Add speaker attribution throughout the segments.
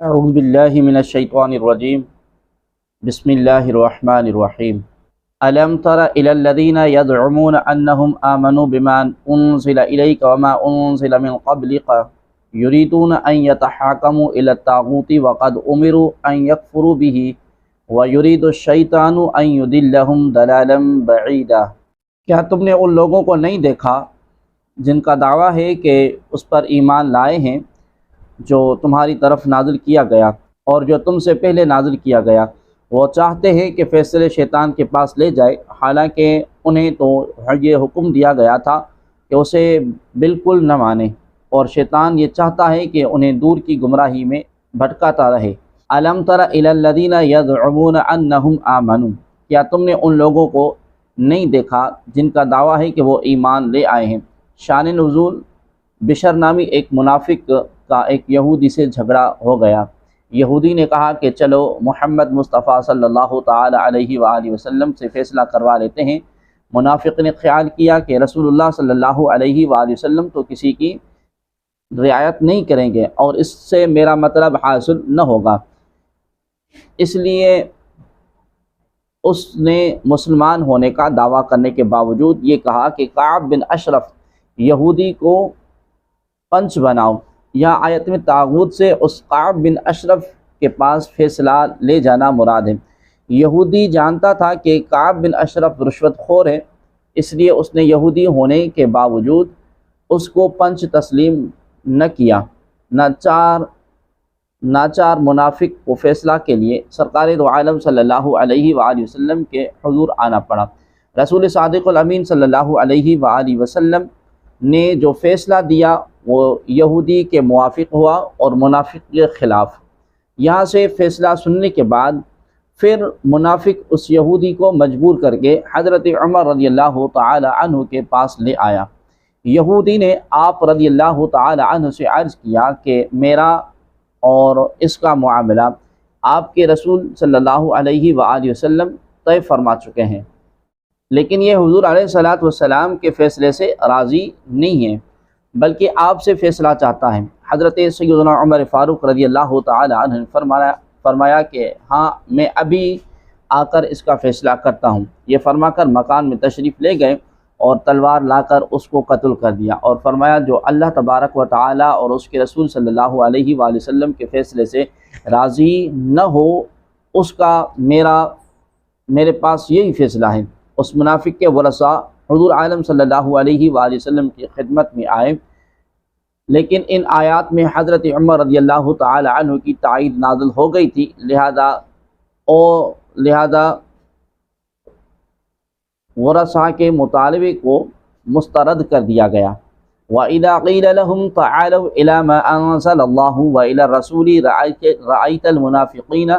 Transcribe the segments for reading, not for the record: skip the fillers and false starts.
Speaker 1: اعوذ باللہ من الشیطان الرجیم بسم اللہ الرحمن الرحیم الم تر الی الذین یزعمون انہم آمنوا بما انزل الیک وما انزل من قبلک یریدون ان یتحاکموا الی الطاغوت وقد امروا ان یکفروا به ویرید الشیطان ان یضلهم ضلالا بعیدا۔ کیا تم نے ان لوگوں کو نہیں دیکھا جن کا دعویٰ ہے کہ اس پر ایمان لائے ہیں جو تمہاری طرف نازل کیا گیا اور جو تم سے پہلے نازل کیا گیا؟ وہ چاہتے ہیں کہ فیصلے شیطان کے پاس لے جائے، حالانکہ انہیں تو یہ حکم دیا گیا تھا کہ اسے بالکل نہ مانیں، اور شیطان یہ چاہتا ہے کہ انہیں دور کی گمراہی میں بھٹکاتا رہے۔ الم تر الی الذین یزعمون انہم آمنوا، کیا تم نے ان لوگوں کو نہیں دیکھا جن کا دعویٰ ہے کہ وہ ایمان لے آئے ہیں؟ شان نزول، بشر نامی ایک منافق کا ایک یہودی سے جھگڑا ہو گیا۔ یہودی نے کہا کہ چلو محمد مصطفیٰ صلی اللہ تعالی علیہ وآلہ وسلم سے فیصلہ کروا لیتے ہیں۔ منافق نے خیال کیا کہ رسول اللہ صلی اللہ علیہ وآلہ وسلم تو کسی کی رعایت نہیں کریں گے اور اس سے میرا مطلب حاصل نہ ہوگا، اس لیے اس نے مسلمان ہونے کا دعویٰ کرنے کے باوجود یہ کہا کہ کعب بن اشرف یہودی کو پنچ بناؤ۔ یہاں آیت میں طاغوت سے اس کعب بن اشرف کے پاس فیصلہ لے جانا مراد ہے۔ یہودی جانتا تھا کہ کعب بن اشرف رشوت خور ہے، اس لیے اس نے یہودی ہونے کے باوجود اس کو پنچ تسلیم نہ کیا۔ ناچار منافق کو فیصلہ کے لیے سرکار دو عالم صلی اللہ علیہ وآلہ وسلم کے حضور آنا پڑا۔ رسول صادق الامین صلی اللہ علیہ وآلہ وسلم نے جو فیصلہ دیا وہ یہودی کے موافق ہوا اور منافق کے خلاف۔ یہاں سے فیصلہ سننے کے بعد پھر منافق اس یہودی کو مجبور کر کے حضرت عمر رضی اللہ تعالی عنہ کے پاس لے آیا۔ یہودی نے آپ رضی اللہ تعالی عنہ سے عرض کیا کہ میرا اور اس کا معاملہ آپ کے رسول صلی اللہ علیہ وآلہ وسلم طے فرما چکے ہیں، لیکن یہ حضور علیہ الصلاۃ والسلام کے فیصلے سے راضی نہیں ہے بلکہ آپ سے فیصلہ چاہتا ہے۔ حضرت سیدنا عمر فاروق رضی اللہ تعالی عنہ نے فرمایا کہ ہاں، میں ابھی آ کر اس کا فیصلہ کرتا ہوں۔ یہ فرما کر مکان میں تشریف لے گئے اور تلوار لا کر اس کو قتل کر دیا، اور فرمایا جو اللہ تبارک و تعالی اور اس کے رسول صلی اللہ علیہ وآلہ وسلم کے فیصلے سے راضی نہ ہو اس کا میرے پاس یہی فیصلہ ہے۔ اس منافق کے ورثاء حضور عالم صلی اللہ علیہ وآلہ وسلم کی خدمت میں آئے، لیکن ان آیات میں حضرت عمر رضی اللہ تعالی عنہ کی تائید نازل ہو گئی تھی، لہذا ورثاء کے مطالبے کو مسترد کر دیا گیا۔ وَإِذَا قِيلَ لَهُمْ تَعَالَوْا إِلَى مَا أَنزَلَ اللَّهُ وَإِلَى الرَّسُولِ رَأَيْتَ الْمُنَافِقِينَ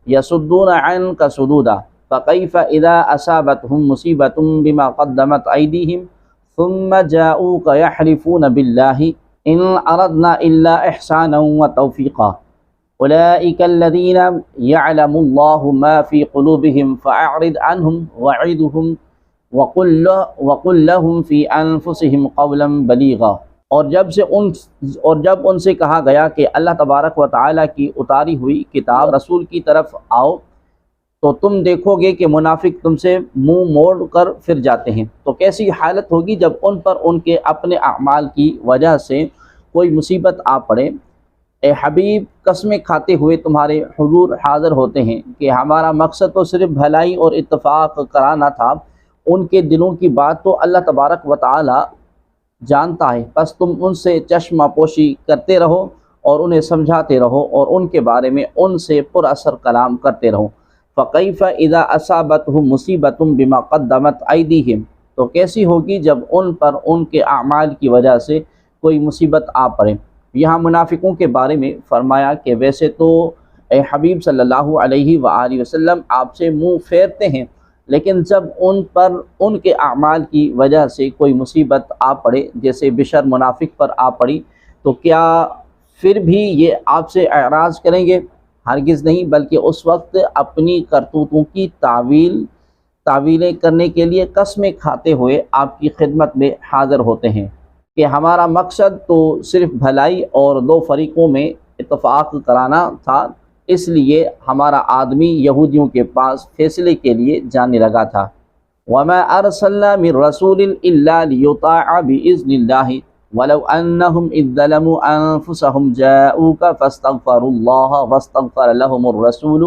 Speaker 1: يَصُدُّونَ عَنْكَ صُدُودًا فَكَيْفَ إِذَا أَصَابَتْهُمْ مُصِيبَةٌ بِمَا قَدَّمَتْ أَيْدِيهِمْ ثُمَّ جَاءُوكَ يَحْلِفُونَ بِاللَّهِ إِنْ أَرَدْنَا إِلَّا إِحْسَانًا وَتَوْفِيقًا أُولَئِكَ الَّذِينَ يَعْلَمُ اللَّهُ مَا فِي قُلُوبِهِمْ فَأَعْرِضْ عَنْهُمْ وَعِظْهُمْ وَقُلْ لَهُمْ فِي أَنفُسِهِمْ قَوْلًا بَلِيغًا۔ اور جب ان سے کہا گیا کہ اللہ تبارک و تعالیٰ کی اتاری ہوئی کتاب رسول کی طرف آؤ تو تم دیکھو گے کہ منافق تم سے منہ موڑ کر پھر جاتے ہیں، تو کیسی حالت ہوگی جب ان پر ان کے اپنے اعمال کی وجہ سے کوئی مصیبت آ پڑے۔ اے حبیب، قسمیں کھاتے ہوئے تمہارے حضور حاضر ہوتے ہیں کہ ہمارا مقصد تو صرف بھلائی اور اتفاق کرانا تھا، ان کے دلوں کی بات تو اللہ تبارک و تعالی جانتا ہے، بس تم ان سے چشمہ پوشی کرتے رہو اور انہیں سمجھاتے رہو اور ان کے بارے میں ان سے پر اثر کلام کرتے رہو۔ فَكَيْفَ إِذَا أَصَابَتْهُمْ مُصِيبَةٌ بِمَا قَدَّمَتْ أَيْدِيهِمْ، تو کیسی ہوگی جب ان پر ان کے اعمال کی وجہ سے کوئی مصیبت آ پڑے۔ یہاں منافقوں کے بارے میں فرمایا کہ ویسے تو اے حبیب صلی اللہ علیہ وآلہ وسلم آپ سے منہ پھیرتے ہیں، لیکن جب ان پر ان کے اعمال کی وجہ سے کوئی مصیبت آ پڑے، جیسے بشر منافق پر آ پڑی، تو کیا پھر بھی یہ آپ سے اعراض کریں گے؟ ہرگز نہیں، بلکہ اس وقت اپنی کرتوتوں کی تعویلیں کرنے کے لیے قسمیں کھاتے ہوئے آپ کی خدمت میں حاضر ہوتے ہیں کہ ہمارا مقصد تو صرف بھلائی اور دو فریقوں میں اتفاق کرانا تھا، اس لیے ہمارا آدمی یہودیوں کے پاس فیصلے کے لیے جانے لگا تھا۔ وَمَا أَرْسَلْنَا مِن رَّسُولٍ إِلَّا لِيُطَاعَ بِإِذْنِ اللَّهِ وَلَوْ أَنَّهُمْ إِذ ظَّلَمُوا أَنفُسَهُمْ جَاءُوكَ فَاسْتَغْفَرُوا اللَّهَ وَاسْتَغْفَرَ لَهُمُ الرَّسُولُ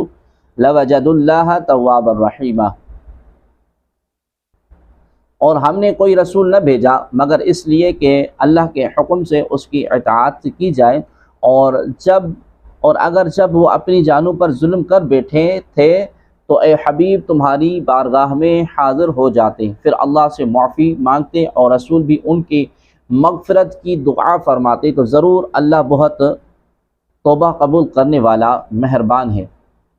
Speaker 1: لَوَجَدُوا اللَّهَ تَوَّابًا رَّحِيمًا۔ اور ہم نے کوئی رسول نہ بھیجا مگر اس لیے کہ اللہ کے حکم سے اس کی اطاعت کی جائے، اور اگر جب وہ اپنی جانوں پر ظلم کر بیٹھے تھے تو اے حبیب تمہاری بارگاہ میں حاضر ہو جاتے، پھر اللہ سے معافی مانگتے اور رسول بھی ان کی مغفرت کی دعا فرماتے، تو ضرور اللہ بہت توبہ قبول کرنے والا مہربان ہے۔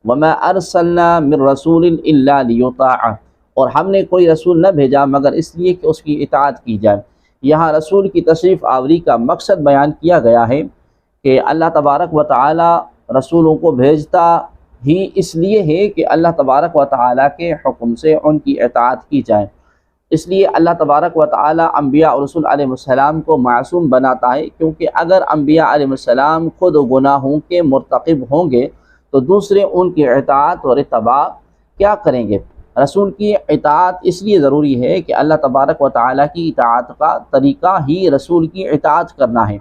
Speaker 1: وَمَا أَرْسَلْنَا مِن رَّسُولٍ إِلَّا لِيُطَاعَ، اور ہم نے کوئی رسول نہ بھیجا مگر اس لیے کہ اس کی اطاعت کی جائے۔ یہاں رسول کی تشریف آوری کا مقصد بیان کیا گیا ہے کہ اللہ تبارک و تعالی رسولوں کو بھیجتا ہی اس لیے ہے کہ اللہ تبارک و تعالی کے حکم سے ان کی اطاعت کی جائے۔ اس لیے اللہ تبارک و تعالی انبیاء اور رسول علیہ السلام کو معصوم بناتا ہے، کیونکہ اگر انبیاء علیہ السلام خود گناہوں کے مرتکب ہوں گے تو دوسرے ان کی اطاعت اور اتباع کیا کریں گے؟ رسول کی اطاعت اس لیے ضروری ہے کہ اللہ تبارک و تعالی کی اطاعت کا طریقہ ہی رسول کی اطاعت کرنا ہے،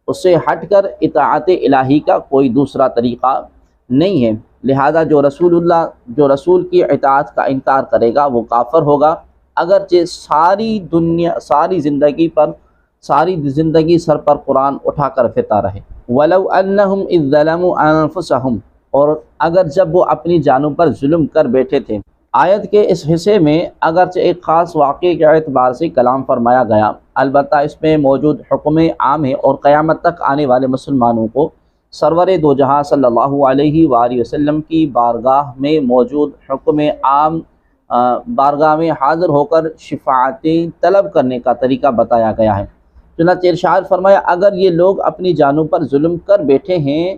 Speaker 1: اس سے ہٹ کر اطاعت الہی کا کوئی دوسرا طریقہ نہیں ہے۔ لہذا جو رسول کی اطاعت کا انکار کرے گا وہ کافر ہوگا، اگرچہ ساری زندگی سر پر قرآن اٹھا کر پھرتا رہے۔ وَلَوْ أَنَّهُمْ إِذ ظَّلَمُوا أَنفُسَهُمْ، اور اگر جب وہ اپنی جانوں پر ظلم کر بیٹھے تھے۔ آیت کے اس حصے میں اگرچہ ایک خاص واقعے کے اعتبار سے کلام فرمایا گیا، البتہ اس میں موجود حکم عام ہے اور قیامت تک آنے والے مسلمانوں کو سرور دو جہاں صلی اللہ علیہ وآلہ وسلم کی بارگاہ میں موجود حکم عام بارگاہ میں حاضر ہو کر شفاعتیں طلب کرنے کا طریقہ بتایا گیا ہے۔ چنانچہ ارشاد فرمایا اگر یہ لوگ اپنی جانوں پر ظلم کر بیٹھیں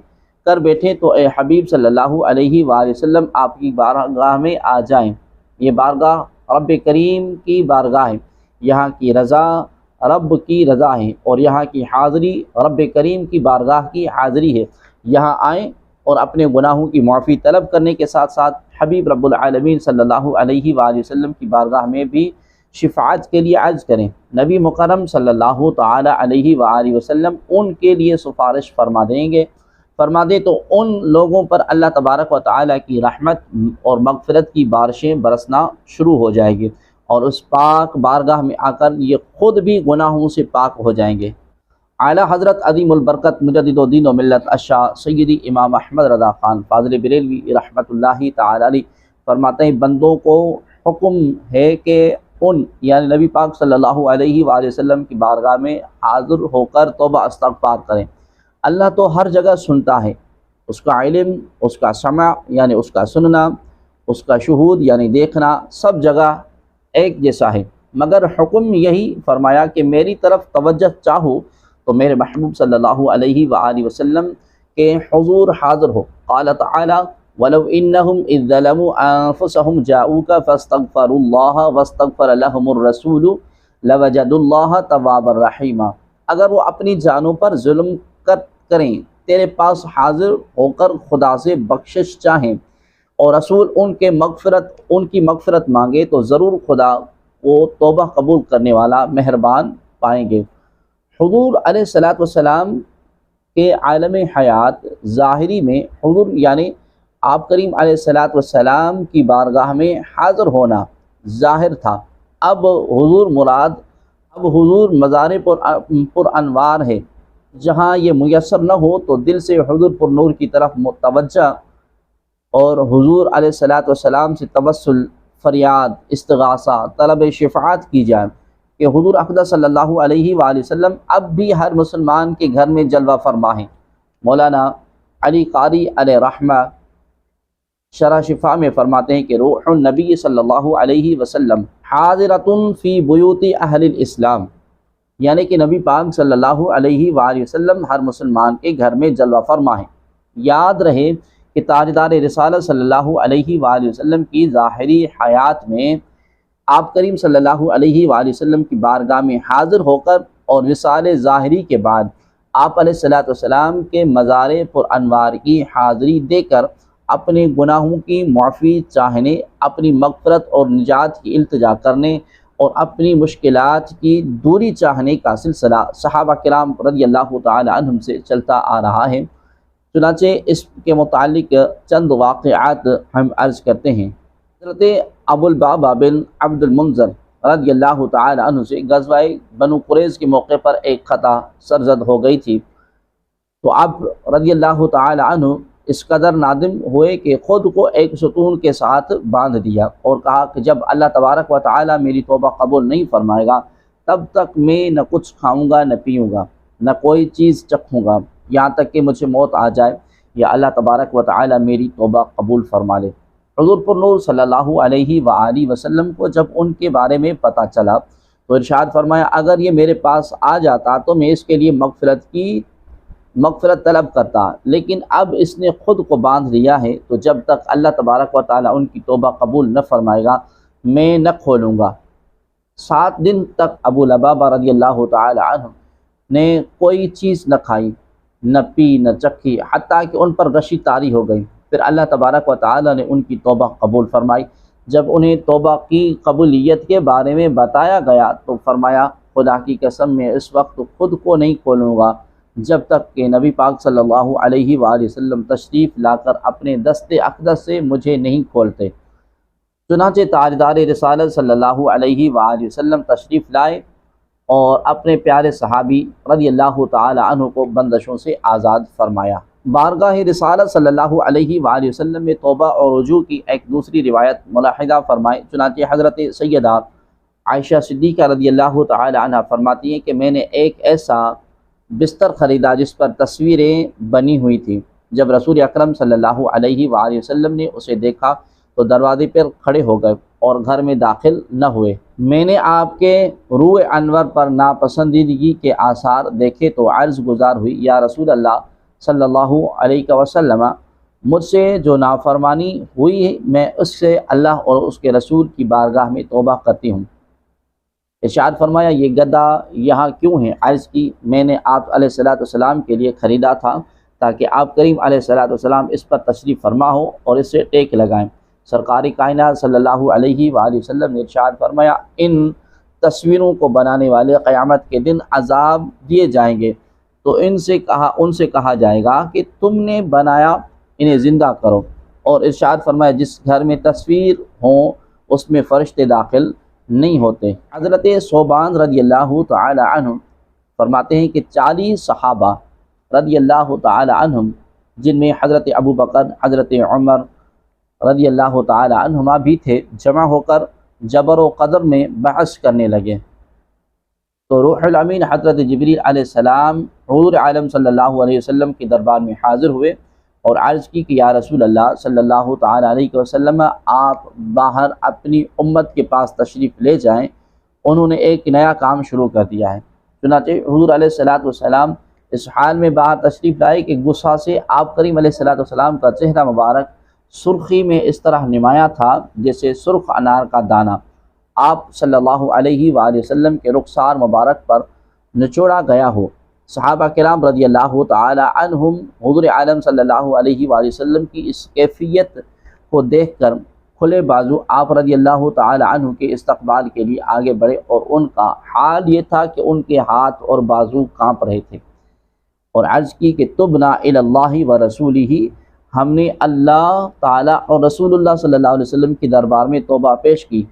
Speaker 1: تو اے حبیب صلی اللہ علیہ وآلہ وسلم آپ کی بارگاہ میں آ جائیں۔ یہ بارگاہ رب کریم کی بارگاہ ہے، یہاں کی رضا رب کی رضا ہے اور یہاں کی حاضری رب کریم کی بارگاہ کی حاضری ہے۔ یہاں آئیں اور اپنے گناہوں کی معافی طلب کرنے کے ساتھ ساتھ حبیب رب العالمین صلی اللہ علیہ وآلہ وسلم کی بارگاہ میں بھی شفاعت کے لیے عرض کریں۔ نبی مکرم صلی اللہ تعالی علیہ وآلہ وسلم ان کے لیے سفارش فرما دے تو ان لوگوں پر اللہ تبارک و تعالی کی رحمت اور مغفرت کی بارشیں برسنا شروع ہو جائے گی، اور اس پاک بارگاہ میں آ کر یہ خود بھی گناہوں سے پاک ہو جائیں گے۔ اعلیٰ حضرت عظیم البرکت مجدد دین و ملت الشاہ سیدی امام احمد رضا خان فاضل بریلوی رحمۃ اللہ تعالی علیہ فرماتے ہیں بندوں کو حکم ہے کہ یعنی نبی پاک صلی اللہ علیہ وآلہ وسلم کی بارگاہ میں حاضر ہو کر توبہ استغفار کریں۔ اللہ تو ہر جگہ سنتا ہے، اس کا علم، اس کا سمع یعنی اس کا سننا، اس کا شہود یعنی دیکھنا سب جگہ ایک جیسا ہے، مگر حکم یہی فرمایا کہ میری طرف توجہ چاہو تو میرے محبوب صلی اللہ علیہ وآلہ وسلم کے حضور حاضر ہو۔ قال تعالی وَلَوْ إِنَّهُمْ إِذ ظَّلَمُوا أَنفُسَهُمْ جَاءُوكَ فَاسْتَغْفَرُوا اللَّهَ وَاسْتَغْفَرَ لَهُمُ الرَّسُولُ لَوَجَدُوا اللَّهَ تَوَّابًا رَحِيمًا، اگر وہ اپنی جانوں پر ظلم کریں، تیرے پاس حاضر ہو کر خدا سے بخشش چاہیں اور رسول ان کی مغفرت مانگے تو ضرور خدا کو توبہ قبول کرنے والا مہربان پائیں گے۔ حضور علیہ السلام کے عالم حیات ظاہری میں حضور یعنی آپ کریم علیہ السلام کی بارگاہ میں حاضر ہونا ظاہر تھا، اب حضور مزار پر انوار ہے، جہاں یہ میسر نہ ہو تو دل سے حضور پر نور کی طرف متوجہ اور حضور علیہ السلام سے توسل، فریاد، استغاثہ، طلب شفاعت کی جائے کہ حضور اقدس صلی اللہ علیہ وآلہ وسلم اب بھی ہر مسلمان کے گھر میں جلوہ فرما ہیں۔ مولانا علی قاری علیہ رحمہ شرح شفا میں فرماتے ہیں کہ روح النبی صلی اللہ علیہ وسلم حاضرۃ فی بیوت اہل الاسلام، یعنی کہ نبی پاک صلی اللہ علیہ وآلہ وسلم ہر مسلمان کے گھر میں جلوہ فرما ہیں۔ یاد رہے کہ تاجدار رسالت صلی اللہ علیہ وآلہ وسلم کی ظاہری حیات میں آپ کریم صلی اللہ علیہ وآلہ وسلم کی بارگاہ میں حاضر ہو کر اور وصال ظاہری کے بعد آپ علیہ الصلوۃ والسلام کے مزار پر انوار کی حاضری دے کر اپنے گناہوں کی معافی چاہنے، اپنی مغفرت اور نجات کی التجا کرنے اور اپنی مشکلات کی دوری چاہنے کا سلسلہ صحابہ کرام رضی اللہ تعالی عنہم سے چلتا آ رہا ہے۔ چنانچہ اس کے متعلق چند واقعات ہم عرض کرتے ہیں۔ حضرت ابو البابا بن عبد المنذر رضی اللہ تعالی عنہ سے غزوہ بنو قریظ کے موقع پر ایک خطا سرزد ہو گئی تھی، تو آپ رضی اللہ تعالی عنہ اس قدر نادم ہوئے کہ خود کو ایک ستون کے ساتھ باندھ دیا اور کہا کہ جب اللہ تبارک و تعالی میری توبہ قبول نہیں فرمائے گا تب تک میں نہ کچھ کھاؤں گا نہ پیوں گا نہ کوئی چیز چکھوں گا، یہاں تک کہ مجھے موت آ جائے یا اللہ تبارک و تعالی میری توبہ قبول فرما لے۔ حضور پر نور صلی اللہ علیہ وآلہ وسلم کو جب ان کے بارے میں پتہ چلا تو ارشاد فرمایا اگر یہ میرے پاس آ جاتا تو میں اس کے لیے مغفرت طلب کرتا، لیکن اب اس نے خود کو باندھ لیا ہے تو جب تک اللہ تبارک و تعالی ان کی توبہ قبول نہ فرمائے گا میں نہ کھولوں گا۔ 7 دن تک ابو لبابہ رضی اللہ تعالی عنہ نے کوئی چیز نہ کھائی نہ پی نہ چکھی، حتیٰ کہ ان پر غشی طاری ہو گئی۔ پھر اللہ تبارک و تعالی نے ان کی توبہ قبول فرمائی۔ جب انہیں توبہ کی قبولیت کے بارے میں بتایا گیا تو فرمایا خدا کی قسم میں اس وقت خود کو نہیں کھولوں گا جب تک کہ نبی پاک صلی اللہ علیہ وآلہ وسلم تشریف لا کر اپنے دست اقدس سے مجھے نہیں کھولتے۔ چنانچہ تاجدار رسالت صلی اللہ علیہ وآلہ وسلم تشریف لائے اور اپنے پیارے صحابی رضی اللہ تعالی عنہ کو بندشوں سے آزاد فرمایا۔ بارگاہ رسالت صلی اللہ علیہ وآلہ وسلم میں توبہ اور رجوع کی ایک دوسری روایت ملاحظہ فرمائے۔ چنانچہ حضرت سیدہ عائشہ صدیقہ رضی اللہ تعالی عنہ فرماتی ہیں کہ میں نے ایک ایسا بستر خریدا جس پر تصویریں بنی ہوئی تھیں۔ جب رسول اکرم صلی اللہ علیہ وآلہ وسلم نے اسے دیکھا تو دروازے پر کھڑے ہو گئے اور گھر میں داخل نہ ہوئے۔ میں نے آپ کے روح انور پر ناپسندیدگی کے آثار دیکھے تو عرض گزار ہوئی یا رسول اللہ صلی اللہ علیہ وسلم، مجھ سے جو نافرمانی ہوئی ہے میں اس سے اللہ اور اس کے رسول کی بارگاہ میں توبہ کرتی ہوں۔ ارشاد فرمایا یہ گدا یہاں کیوں ہے؟ عرض کی میں نے آپ علیہ الصلوۃ والسلام کے لیے خریدا تھا تاکہ آپ کریم علیہ الصلوۃ والسلام اس پر تشریف فرما ہو اور اس سے ٹیک لگائیں۔ سرکار کائنات صلی اللہ علیہ وآلہ وسلم نے ارشاد فرمایا ان تصویروں کو بنانے والے قیامت کے دن عذاب دیے جائیں گے تو ان سے کہا جائے گا کہ تم نے بنایا انہیں زندہ کرو، اور ارشاد فرمایا جس گھر میں تصویر ہوں اس میں فرشتے داخل نہیں ہوتے۔ حضرت صوبان رضی اللہ تعالی عنہ فرماتے ہیں کہ 40 صحابہ رضی اللہ تعالی عنہم جن میں حضرت ابو بکر حضرت عمر رضی اللہ تعالی عنہما بھی تھے جمع ہو کر جبر و قدر میں بحث کرنے لگے تو روح الامین حضرت جبریل علیہ السلام حضور عالم صلی اللہ علیہ وسلم کے دربار میں حاضر ہوئے اور عرض کی کہ یا رسول اللہ صلی اللہ تعالی علیہ وسلم آپ باہر اپنی امت کے پاس تشریف لے جائیں، انہوں نے ایک نیا کام شروع کر دیا ہے۔ چنانچہ حضور علیہ الصلوۃ والسلام اس حال میں باہر تشریف لائے کہ غصہ سے آپ کریم علیہ الصلوۃ والسلام کا چہرہ مبارک سرخی میں اس طرح نمایاں تھا جیسے سرخ انار کا دانہ۔ آپ صلی اللہ علیہ وآلہ وسلم کے رخسار مبارک پر نچوڑا گیا ہو۔ صحابہ کرام رضی اللہ تعالی عنہم حضور عالم صلی اللہ علیہ وآلہ وسلم کی اس کیفیت کو دیکھ کر کھلے بازو آپ رضی اللہ تعالی عنہ کے استقبال کے لیے آگے بڑھے اور ان کا حال یہ تھا کہ ان کے ہاتھ اور بازو کانپ رہے تھے اور عرض کی کہ تبنا الی اللہ و رسولہ، ہم نے اللہ تعالی اور رسول اللہ صلی اللہ علیہ وسلم کے دربار میں توبہ پیش کی۔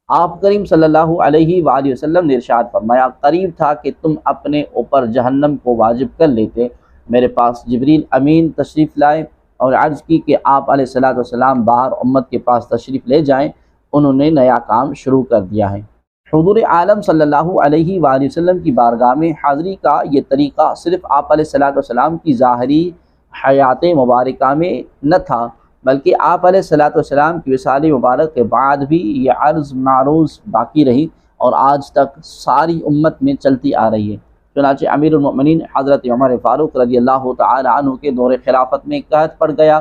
Speaker 1: آپ کریم صلی اللہ علیہ وآلہ وسلم نے ارشاد فرمایا قریب تھا کہ تم اپنے اوپر جہنم کو واجب کر لیتے۔ میرے پاس جبریل امین تشریف لائے اور عرض کی کہ آپ علیہ الصلوۃ والسلام باہر امت کے پاس تشریف لے جائیں، انہوں نے نیا کام شروع کر دیا ہے۔ حضور عالم صلی اللہ علیہ وآلہ وسلم کی بارگاہ میں حاضری کا یہ طریقہ صرف آپ علیہ الصلوۃ والسلام کی ظاہری حیات مبارکہ میں نہ تھا بلکہ آپ علیہ الصلوۃ والسلام کی وصال مبارک کے بعد بھی یہ عرض معروض باقی رہی اور آج تک ساری امت میں چلتی آ رہی ہے۔ چنانچہ امیر المؤمنین حضرت عمر فاروق رضی اللہ تعالی عنہ کے دور خلافت میں قحط پڑ گیا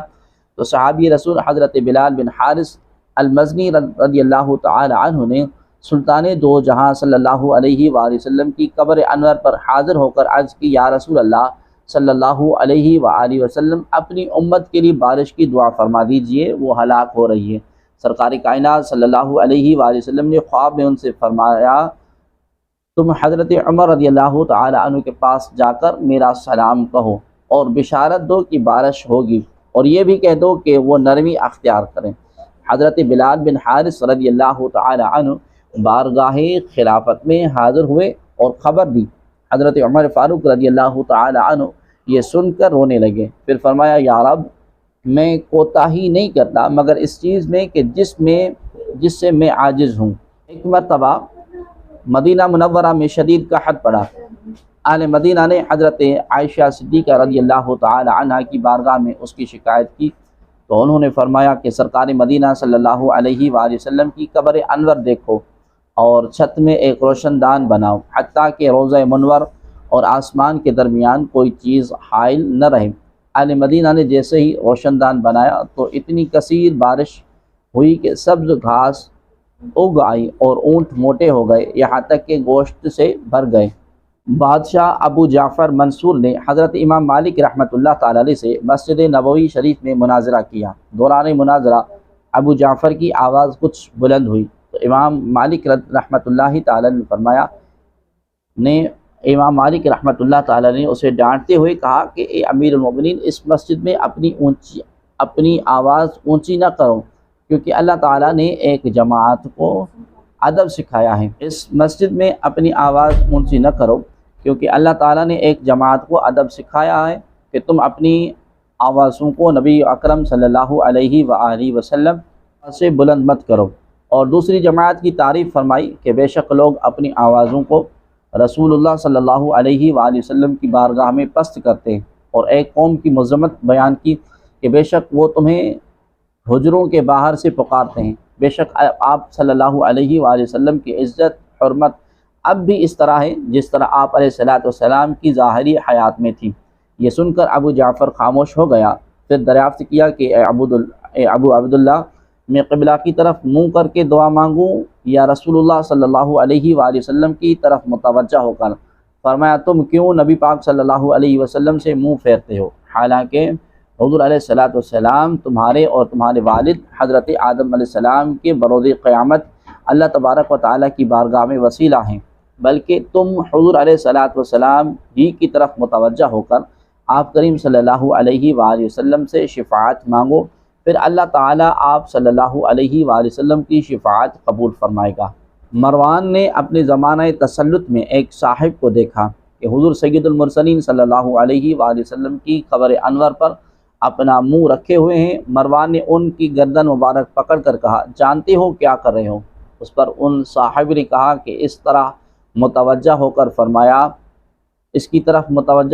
Speaker 1: تو صحابی رسول حضرت بلال بن حارث المزنی رضی اللہ تعالی عنہ نے سلطان دو جہاں صلی اللہ علیہ وآلہ وسلم کی قبر انور پر حاضر ہو کر عرض کی یا رسول اللہ صلی اللہ علیہ وآلہ وسلم اپنی امت کے لیے بارش کی دعا فرما دیجئے، وہ ہلاک ہو رہی ہے۔ سرکار کائنات صلی اللہ علیہ وآلہ وسلم نے خواب میں ان سے فرمایا تم حضرت عمر رضی اللہ تعالی عنہ کے پاس جا کر میرا سلام کہو اور بشارت دو کہ بارش ہوگی، اور یہ بھی کہہ دو کہ وہ نرمی اختیار کریں۔ حضرت بلال بن حارث رضی اللہ تعالی عنہ بارگاہ خلافت میں حاضر ہوئے اور خبر دی۔ حضرت عمر فاروق رضی اللہ تعالی عنہ یہ سن کر رونے لگے، پھر فرمایا یا رب میں کوتاہی نہیں کرتا مگر اس چیز میں کہ جس سے میں عاجز ہوں۔ ایک مرتبہ مدینہ منورہ میں شدید قحط پڑا۔ اہل مدینہ نے حضرت عائشہ صدیقہ رضی اللہ تعالی عنہ کی بارگاہ میں اس کی شکایت کی تو انہوں نے فرمایا کہ سرکار مدینہ صلی اللہ علیہ وآلہ وسلم کی قبر انور دیکھو اور چھت میں ایک روشن دان بناؤ حتیٰ کہ روضہ منور اور آسمان کے درمیان کوئی چیز حائل نہ رہے۔ اہل مدینہ نے جیسے ہی روشن دان بنایا تو اتنی کثیر بارش ہوئی کہ سبز گھاس اگ آئی اور اونٹ موٹے ہو گئے، یہاں تک کہ گوشت سے بھر گئے۔ بادشاہ ابو جعفر منصور نے حضرت امام مالک رحمۃ اللہ تعالی علیہ سے مسجد نبوی شریف میں مناظرہ کیا۔ دوران مناظرہ ابو جعفر کی آواز کچھ بلند ہوئی تو امام مالک رحمۃ اللہ تعالی نے فرمایا امام مالک رحمۃ اللہ تعالی نے اسے ڈانٹتے ہوئے کہا کہ اے امیر المومنین اس مسجد میں اپنی آواز اونچی نہ کرو، کیونکہ اللہ تعالیٰ نے ایک جماعت کو ادب سکھایا ہے۔ اس مسجد میں اپنی آواز اونچی نہ کرو کیونکہ اللہ تعالیٰ نے ایک جماعت کو ادب سکھایا ہے کہ تم اپنی آوازوں کو نبی اکرم صلی اللہ علیہ وآلہ وسلم سے بلند مت کرو، اور دوسری جماعت کی تعریف فرمائی کہ بے شک لوگ اپنی آوازوں کو رسول اللہ صلی اللہ علیہ وآلہ وسلم کی بارگاہ میں پست کرتے ہیں، اور ایک قوم کی مذمت بیان کی کہ بے شک وہ تمہیں حجروں کے باہر سے پکارتے ہیں، بے شک آپ صلی اللہ علیہ وآلہ وسلم کی عزت حرمت اب بھی اس طرح ہے جس طرح آپ علیہ الصلوۃ والسلام کی ظاہری حیات میں تھی۔ یہ سن کر ابو جعفر خاموش ہو گیا، پھر دریافت کیا کہ اے ابو عبداللہ میں قبلہ کی طرف منہ کر کے دعا مانگوں یا رسول اللہ صلی اللہ علیہ وآلہ وسلم کی طرف متوجہ ہو کر؟ فرمایا تم کیوں نبی پاک صلی اللہ علیہ وسلم سے منہ پھیرتے ہو، حالانکہ حضور علیہ الصلوۃ والسلام تمہارے اور تمہارے والد حضرت آدم علیہ السلام کے بروز قیامت اللہ تبارک و تعالیٰ کی بارگاہ میں وسیلہ ہیں، بلکہ تم حضور علیہ الصلوۃ والسلام ہی کی طرف متوجہ ہو کر آپ کریم صلی اللہ علیہ وآلہ وسلم سے شفاعت مانگو، پھر اللہ تعالیٰ آپ صلی اللہ علیہ وآلہ وسلم کی شفاعت قبول فرمائے گا۔ مروان نے اپنے زمانہ تسلط میں ایک صاحب کو دیکھا کہ حضور سید المرسلین صلی اللہ علیہ وآلہ وسلم کی قبر انور پر اپنا منہ رکھے ہوئے ہیں۔ مروان نے ان کی گردن مبارک پکڑ کر کہا جانتے ہو کیا کر رہے ہو؟ اس پر ان صاحب نے کہا کہ اس کی طرف متوجہ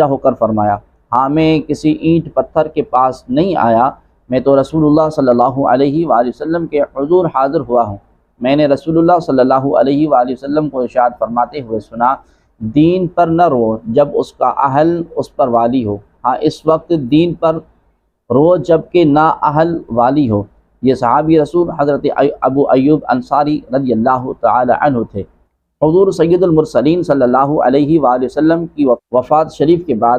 Speaker 1: ہو کر فرمایا ہاں میں کسی اینٹ پتھر کے پاس نہیں آیا، میں تو رسول اللہ صلی اللہ علیہ وآلہ وسلم کے حضور حاضر ہوا ہوں۔ میں نے رسول اللہ صلی اللہ علیہ وآلہ وسلم کو ارشاد فرماتے ہوئے سنا دین پر نہ رو جب اس کا اہل اس پر والی ہو، ہاں اس وقت دین پر رو جب کہ نا اہل والی ہو۔ یہ صحابی رسول حضرت ابو ایوب انصاری رضی اللہ تعالی عنہ تھے۔ حضور سید المرسلین صلی اللہ علیہ وآلہ وسلم کی وفات شریف کے بعد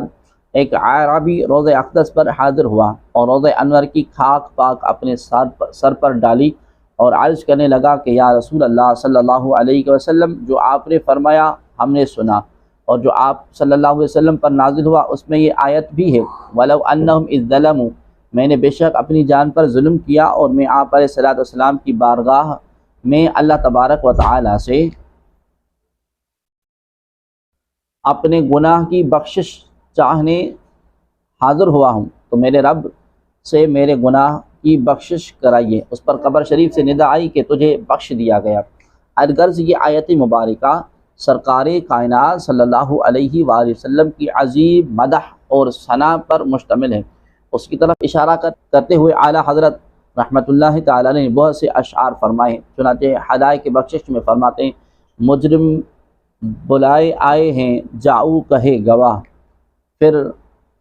Speaker 1: ایک اعرابی روضہ اقدس پر حاضر ہوا اور روضہ انور کی خاک پاک اپنے سر پر ڈالی اور عرض کرنے لگا کہ یا رسول اللہ صلی اللہ علیہ وسلم جو آپ نے فرمایا ہم نے سنا، اور جو آپ صلی اللہ علیہ وسلم پر نازل ہوا اس میں یہ آیت بھی ہے وَلَوْ أَنَّهُمْ إِذْ ظَلَمُوا، میں نے بے شک اپنی جان پر ظلم کیا اور میں آپ علیہ الصلوۃ والسلام کی بارگاہ میں اللہ تبارک و تعالی سے اپنے گناہ کی بخشش چاہنے حاضر ہوا ہوں، تو میرے رب سے میرے گناہ کی بخشش کرائیے۔ اس پر قبر شریف سے ندا آئی کہ تجھے بخش دیا گیا۔ الغرض یہ آیت مبارکہ سرکار کائنات صلی اللہ علیہ وآلہ وسلم کی عظیم مدح اور ثنا پر مشتمل ہے۔ اس کی طرف اشارہ کرتے ہوئے اعلیٰ حضرت رحمۃ اللہ تعالی نے بہت سے اشعار فرمائے، چنانچہ ہدایت بخشش میں فرماتے ہیں مجرم بلائے آئے ہیں جاؤ کہے گواہ، پھر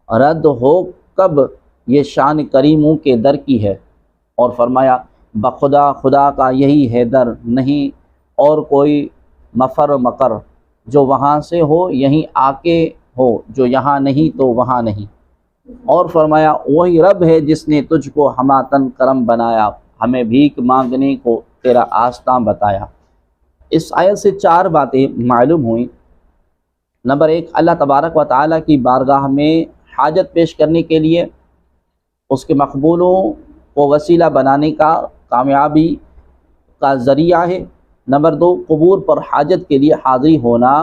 Speaker 1: رد ہو کب یہ شان کریموں کے در کی ہے، اور فرمایا بخدا خدا کا یہی ہے در نہیں اور کوئی مفر مقر جو وہاں سے ہو یہیں آ کے ہو، جو یہاں نہیں تو وہاں نہیں۔ اور فرمایا وہی رب ہے جس نے تجھ کو ہماتن کرم بنایا، ہمیں بھیک مانگنے کو تیرا آستاں بتایا۔ اس آیت سے 4 باتیں معلوم ہوئیں۔ نمبر 1، اللہ تبارک و تعالیٰ کی بارگاہ میں حاجت پیش کرنے کے لیے اس کے مقبولوں کو وسیلہ بنانے کا کامیابی کا ذریعہ ہے۔ نمبر 2، قبور پر حاجت کے لیے حاضری ہونا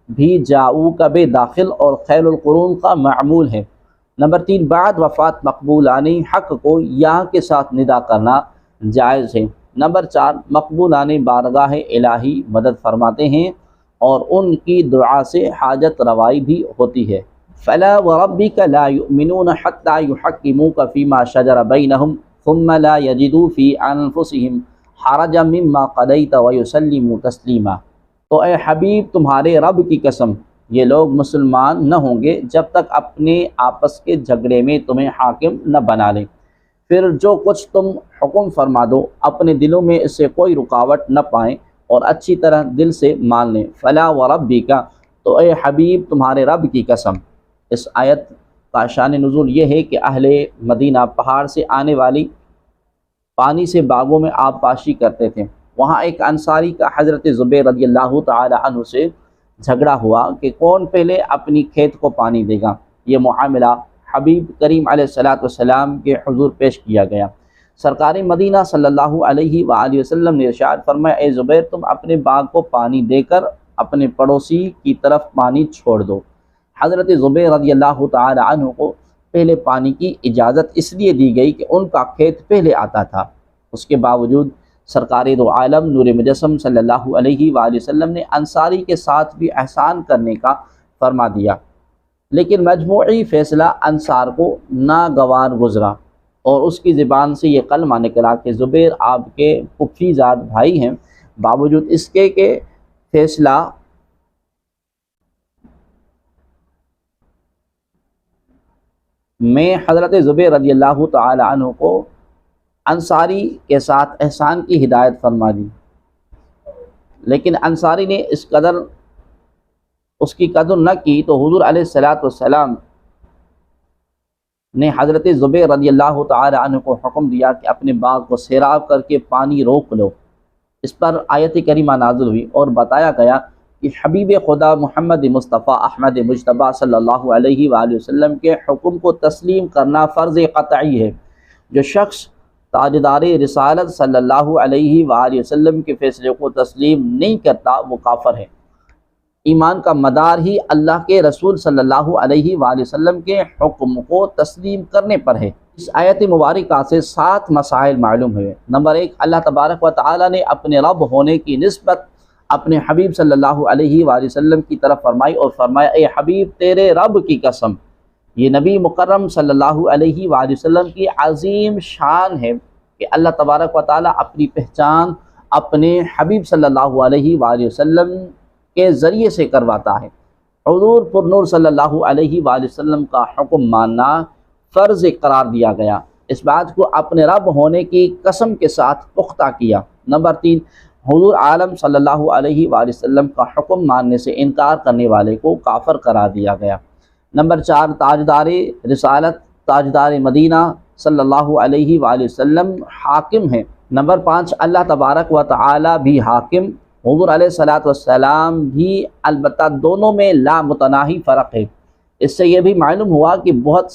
Speaker 1: بھی جاؤ کا بے داخل اور خیر القرون کا معمول ہے۔ نمبر 3، بعد وفات مقبولان حق کو یا کے ساتھ ندا کرنا جائز ہے۔ نمبر 4، مقبولان بارگاہ الہی مدد فرماتے ہیں اور ان کی دعا سے حاجت روائی بھی ہوتی ہے۔ فلا وربک لا یؤمنون حتی یحکموک فیما شجر بینہم ثم لا یجدوا فی انفسہم حرجا مما قضیت ویسلموا تسلیما۔ تو اے حبیب تمہارے رب کی قسم، یہ لوگ مسلمان نہ ہوں گے جب تک اپنے آپس کے جھگڑے میں تمہیں حاکم نہ بنا لیں، پھر جو کچھ تم حکم فرما دو اپنے دلوں میں اس سے کوئی رکاوٹ نہ پائیں اور اچھی طرح دل سے مان لیں۔ فلا وربک، تو اے حبیب تمہارے رب کی قسم۔ اس آیت کا شان نزول یہ ہے کہ اہل مدینہ پہاڑ سے آنے والی پانی سے باغوں میں آب پاشی کرتے تھے۔ وہاں ایک انصاری کا حضرت زبیر رضی اللہ تعالی عنہ سے جھگڑا ہوا کہ کون پہلے اپنی کھیت کو پانی دے گا۔ یہ معاملہ حبیب کریم علیہ السلام کے حضور پیش کیا گیا۔ سرکار مدینہ صلی اللہ علیہ وآلہ وسلم نے ارشاد فرمایا، اے زبیر تم اپنے باغ کو پانی دے کر اپنے پڑوسی کی طرف پانی چھوڑ دو۔ حضرت زبیر رضی اللہ تعالی عنہ کو پہلے پانی کی اجازت اس لیے دی گئی کہ ان کا کھیت پہلے آتا تھا۔ اس کے باوجود سرکار دو عالم نور مجسم صلی اللہ علیہ وآلہ وسلم نے انصاری کے ساتھ بھی احسان کرنے کا فرما دیا، لیکن مجموعی فیصلہ انصار کو ناگوار گزرا اور اس کی زبان سے یہ کلمہ نکلا کہ زبیر آپ کے پھوپھی زاد بھائی ہیں، باوجود اس کے کہ فیصلہ میں حضرت زبیر رضی اللہ تعالی عنہ کو انصاری کے ساتھ احسان کی ہدایت فرما دی، لیکن انصاری نے اس کی قدر نہ کی تو حضور علیہ السلام نے حضرت زبیر رضی اللہ تعالی عنہ کو حکم دیا کہ اپنے باغ کو سیراب کر کے پانی روک لو۔ اس پر آیت کریمہ نازل ہوئی اور بتایا گیا کہ حبیب خدا محمد مصطفیٰ احمد مجتبیٰ صلی اللہ علیہ وآلہ وسلم کے حکم کو تسلیم کرنا فرض قطعی ہے۔ جو شخص تاجدار رسالت صلی اللہ علیہ وآلہ وسلم کے فیصلے کو تسلیم نہیں کرتا وہ کافر ہے۔ ایمان کا مدار ہی اللہ کے رسول صلی اللہ علیہ وآلہ وسلم کے حکم کو تسلیم کرنے پر ہے۔ اس آیت مبارکہ سے 7 مسائل معلوم ہوئے۔ نمبر 1، اللہ تبارک و تعالی نے اپنے رب ہونے کی نسبت اپنے حبیب صلی اللہ علیہ وآلہ وسلم کی طرف فرمائی اور فرمایا، اے حبیب تیرے رب کی قسم۔ یہ نبی مکرم صلی اللہ علیہ وآلہ وسلم کی عظیم شان ہے کہ اللہ تبارک و تعالی اپنی پہچان اپنے حبیب صلی اللہ علیہ وآلہ وسلم کے ذریعے سے کرواتا ہے۔ حضور پر نور صلی اللہ علیہ وآلہ وسلم کا حکم ماننا فرض قرار دیا گیا، اس بات کو اپنے رب ہونے کی قسم کے ساتھ پختہ کیا۔ نمبر 3، حضور عالم صلی اللہ علیہ وآلہ وسلم کا حکم ماننے سے انکار کرنے والے کو کافر قرار دیا گیا۔ نمبر 4، تاجدار رسالت تاجدار مدینہ صلی اللہ علیہ وآلہ وسلم حاکم ہیں۔ نمبر 5، اللہ تبارک و تعالی بھی حاکم، حضور علیہ السلام بھی، البتہ دونوں میں لا متناہی فرق ہے۔ اس سے یہ بھی معلوم ہوا کہ بہت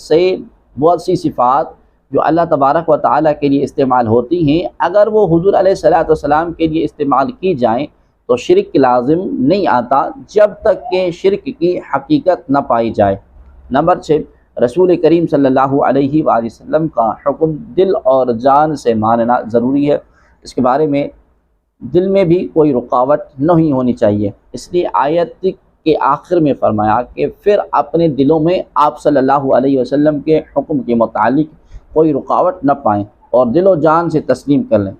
Speaker 1: سی صفات جو اللہ تبارک و تعالیٰ کے لیے استعمال ہوتی ہیں، اگر وہ حضور علیہ السلام کے لیے استعمال کی جائیں تو شرک لازم نہیں آتا جب تک کہ شرک کی حقیقت نہ پائی جائے۔ نمبر 6، رسول کریم صلی اللہ علیہ وآلہ وسلم کا حکم دل اور جان سے ماننا ضروری ہے۔ اس کے بارے میں دل میں بھی کوئی رکاوٹ نہیں ہونی چاہیے، اس لیے آیت کے آخر میں فرمایا کہ پھر اپنے دلوں میں آپ صلی اللہ علیہ وسلم کے حکم کے متعلق کوئی رکاوٹ نہ پائیں اور دل و جان سے تسلیم کر لیں۔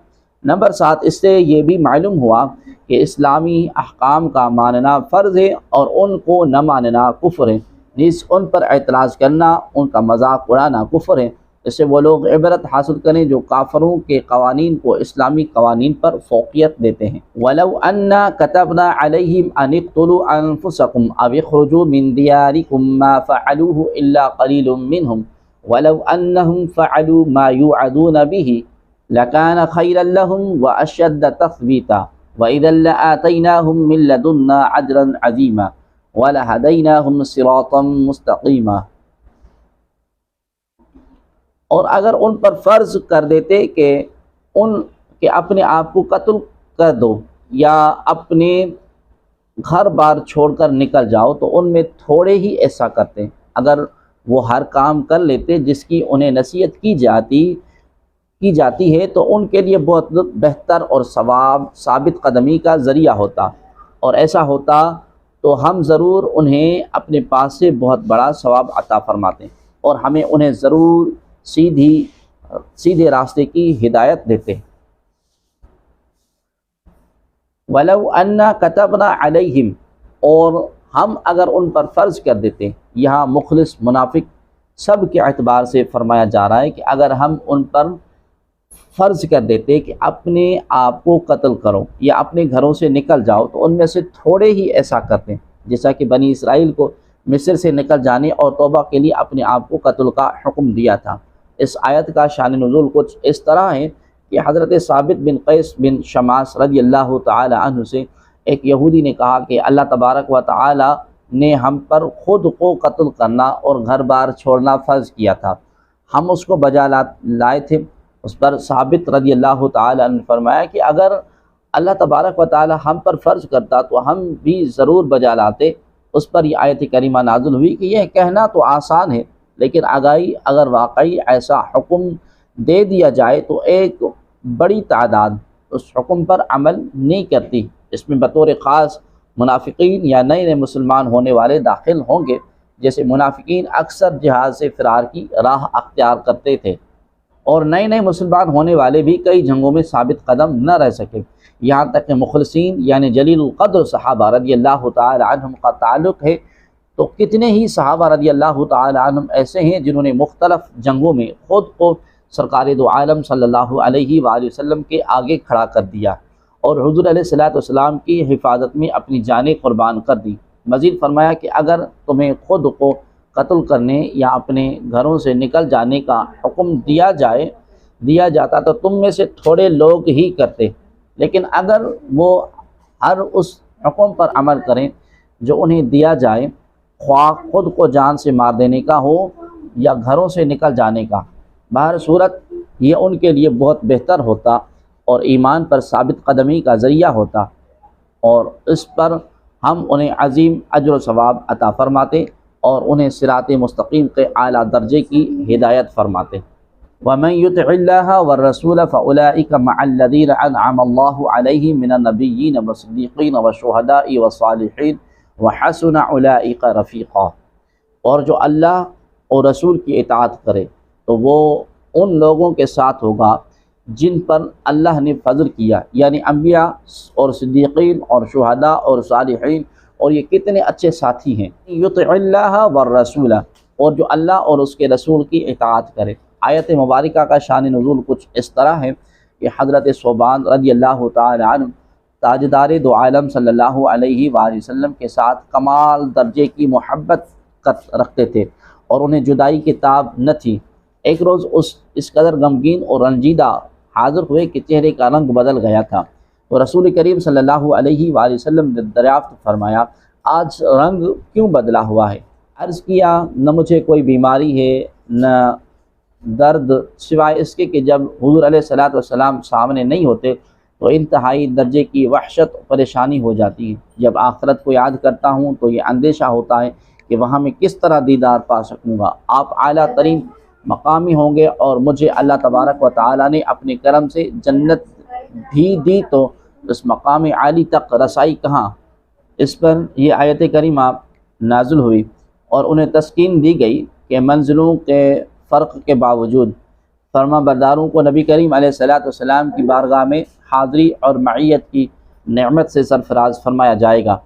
Speaker 1: نمبر 7، اس سے یہ بھی معلوم ہوا کہ اسلامی احکام کا ماننا فرض ہے اور ان کو نہ ماننا کفر ہے، نیز ان پر اعتراض کرنا، ان کا مذاق اڑانا کفر ہے اس سے وہ لوگ عبرت حاصل کریں جو کافروں کے قوانین کو اسلامی قوانین پر فوقیت دیتے ہیں۔ وَلَوْ أَنَّا كَتَبْنَا عَلَيْهِمْ أَنِ اقْتُلُوا أَنفُسَكُمْ أَوِ اخْرُجُوا مِنْ دِيَارِكُمْ مَا فَعَلُوهُ إِلَّا قَلِيلٌ مِّنْهُمْ وَلَوْ أَنَّهُمْ فَعَلُوا مَا يُوعَدُونَ بِهِ لَكَانَ خَيْرًا لَّهُمْ وَأَشَدَّ تَثْبِيتًا وَإِذًا لَّآتَيْنَاهُم مِّن لَّدُنَّا أَجْرًا عَظِيمًا وَلَهَدَيْنَاهُمْ صِرَاطًا مُّسْتَقِيمًا۔ اور اگر ان پر فرض کر دیتے کہ اپنے آپ کو قتل کر دو یا اپنے گھر بار چھوڑ کر نکل جاؤ، تو ان میں تھوڑے ہی ایسا کرتے۔ اگر وہ ہر کام کر لیتے جس کی انہیں نصیحت کی جاتی ہے تو ان کے لیے بہت بہتر اور ثابت قدمی کا ذریعہ ہوتا، اور ایسا ہوتا تو ہم ضرور انہیں اپنے پاس سے بہت بڑا ثواب عطا فرماتے اور ہمیں انہیں ضرور سیدھے راستے کی ہدایت دیتے۔ وَلَوْ أَنَّا كَتَبْنَا عَلَيْهِمْ، اور ہم اگر ان پر فرض کر دیتے، یہاں مخلص منافق سب کے اعتبار سے فرمایا جا رہا ہے کہ اگر ہم ان پر فرض کر دیتے کہ اپنے آپ کو قتل کرو یا اپنے گھروں سے نکل جاؤ، تو ان میں سے تھوڑے ہی ایسا کرتے، جیسا کہ بنی اسرائیل کو مصر سے نکل جانے اور توبہ کے لیے اپنے آپ کو قتل کا حکم دیا تھا۔ اس آیت کا شان نزول کچھ اس طرح ہے کہ حضرت ثابت بن قیس بن شماس رضی اللہ تعالی عنہ سے ایک یہودی نے کہا کہ اللہ تبارک و تعالی نے ہم پر خود کو قتل کرنا اور گھر بار چھوڑنا فرض کیا تھا، ہم اس کو بجا لائے تھے۔ اس پر ثابت رضی اللہ تعالی عنہ نے فرمایا کہ اگر اللہ تبارک و تعالی ہم پر فرض کرتا تو ہم بھی ضرور بجا لاتے۔ اس پر یہ آیت کریمہ نازل ہوئی کہ یہ کہنا تو آسان ہے، لیکن اگر واقعی ایسا حکم دے دیا جائے تو ایک بڑی تعداد اس حکم پر عمل نہیں کرتی۔ اس میں بطور خاص منافقین یا نئے مسلمان ہونے والے داخل ہوں گے، جیسے منافقین اکثر جہاد سے فرار کی راہ اختیار کرتے تھے، اور نئے مسلمان ہونے والے بھی کئی جنگوں میں ثابت قدم نہ رہ سکے، یہاں تک کہ مخلصین یعنی جلیل القدر صحابہ رضی اللہ تعالی عنہم کا تعلق ہے تو کتنے ہی صحابہ رضی اللہ تعالی عنہم ایسے ہیں جنہوں نے مختلف جنگوں میں خود کو سرکار دو عالم صلی اللہ علیہ وآلہ وسلم کے آگے کھڑا کر دیا اور حضور علیہ الصلوۃ والسلام کی حفاظت میں اپنی جانیں قربان کر دی۔ مزید فرمایا کہ اگر تمہیں خود کو قتل کرنے یا اپنے گھروں سے نکل جانے کا حکم دیا جاتا تو تم میں سے تھوڑے لوگ ہی کرتے، لیکن اگر وہ ہر اس حکم پر عمل کریں جو انہیں دیا جائے، خواہ خود کو جان سے مار دینے کا ہو یا گھروں سے نکل جانے کا، بہر صورت یہ ان کے لیے بہت بہتر ہوتا اور ایمان پر ثابت قدمی کا ذریعہ ہوتا، اور اس پر ہم انہیں عظیم اجر و ثواب عطا فرماتے اور انہیں صراط مستقیم کے اعلیٰ درجے کی ہدایت فرماتے۔ وَمَن يُطِعِ اللَّهَ وَالرَّسُولَ فَأُولَٰئِكَ مَعَ الَّذِينَ أَنْعَمَ اللَّهُ عَلَيْهِم مِّنَ النَّبِيِّينَ وَالصِّدِّيقِينَ وَالشُّهَدَاءِ وَالصَّالِحِينَ وَحَسُنَ أُولَٰئِكَ رَفِيقًا، اور جو اللہ اور رسول کی اطاعت کرے تو وہ ان لوگوں کے ساتھ ہوگا جن پر اللہ نے فضل کیا، یعنی انبیاء اور صدیقین اور شہداء اور صالحین، اور یہ کتنے اچھے ساتھی ہیں۔ یطع اللہ والرسول، اور جو اللہ اور اس کے رسول کی اطاعت کرے۔ آیت مبارکہ کا شان نزول کچھ اس طرح ہے کہ حضرت ثوبان رضی اللہ تعالی عنہ تاجدار دو عالم صلی اللہ علیہ وآلہ وسلم کے ساتھ کمال درجے کی محبت رکھتے تھے اور انہیں جدائی کی تاب نہ تھی۔ ایک روز اس قدر غمگین اور رنجیدہ حاضر ہوئے کہ چہرے کا رنگ بدل گیا تھا، تو رسول کریم صلی اللہ علیہ وآلہ وسلم نے دریافت فرمایا، آج رنگ کیوں بدلا ہوا ہے؟ عرض کیا، نہ مجھے کوئی بیماری ہے نہ درد، سوائے اس کے کہ جب حضور علیہ الصلوۃ والسلام سامنے نہیں ہوتے تو انتہائی درجے کی وحشت پریشانی ہو جاتی ہے۔ جب آخرت کو یاد کرتا ہوں تو یہ اندیشہ ہوتا ہے کہ وہاں میں کس طرح دیدار پا سکوں گا۔ آپ اعلیٰ ترین مقامی ہوں گے اور مجھے اللہ تبارک و تعالیٰ نے اپنے کرم سے جنت بھی دی تو اس مقام عالی تک رسائی کہاں؟ اس پر یہ آیت کریمہ نازل ہوئی اور انہیں تسکین دی گئی کہ منزلوں کے فرق کے باوجود فرما برداروں کو نبی کریم علیہ الصلوۃ والسلام کی بارگاہ میں حاضری اور معیت کی نعمت سے سرفراز فرمایا جائے گا،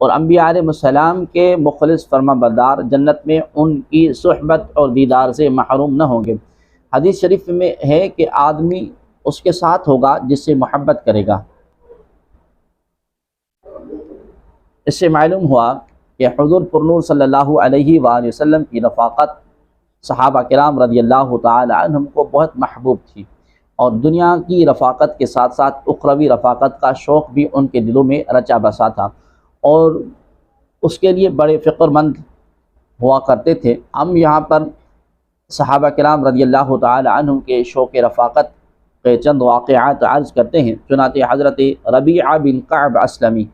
Speaker 1: اور انبیاء علیہ السلام کے مخلص فرما بردار جنت میں ان کی صحبت اور دیدار سے محروم نہ ہوں گے۔ حدیث شریف میں ہے کہ آدمی اس کے ساتھ ہوگا جس سے محبت کرے گا۔ اس سے معلوم ہوا کہ حضور پرنور صلی اللہ علیہ وآلہ وسلم کی رفاقت صحابہ کرام رضی اللہ تعالی عنہم کو بہت محبوب تھی، اور دنیا کی رفاقت کے ساتھ ساتھ اخروی رفاقت کا شوق بھی ان کے دلوں میں رچا بسا تھا، اور اس کے لیے بڑے فکر مند ہوا کرتے تھے۔ ہم یہاں پر صحابہ کرام رضی اللہ تعالی عنہم کے شوق رفاقت کے چند واقعات عرض کرتے ہیں۔ چنانچہ حضرت ربیعہ بن کعب اسلمی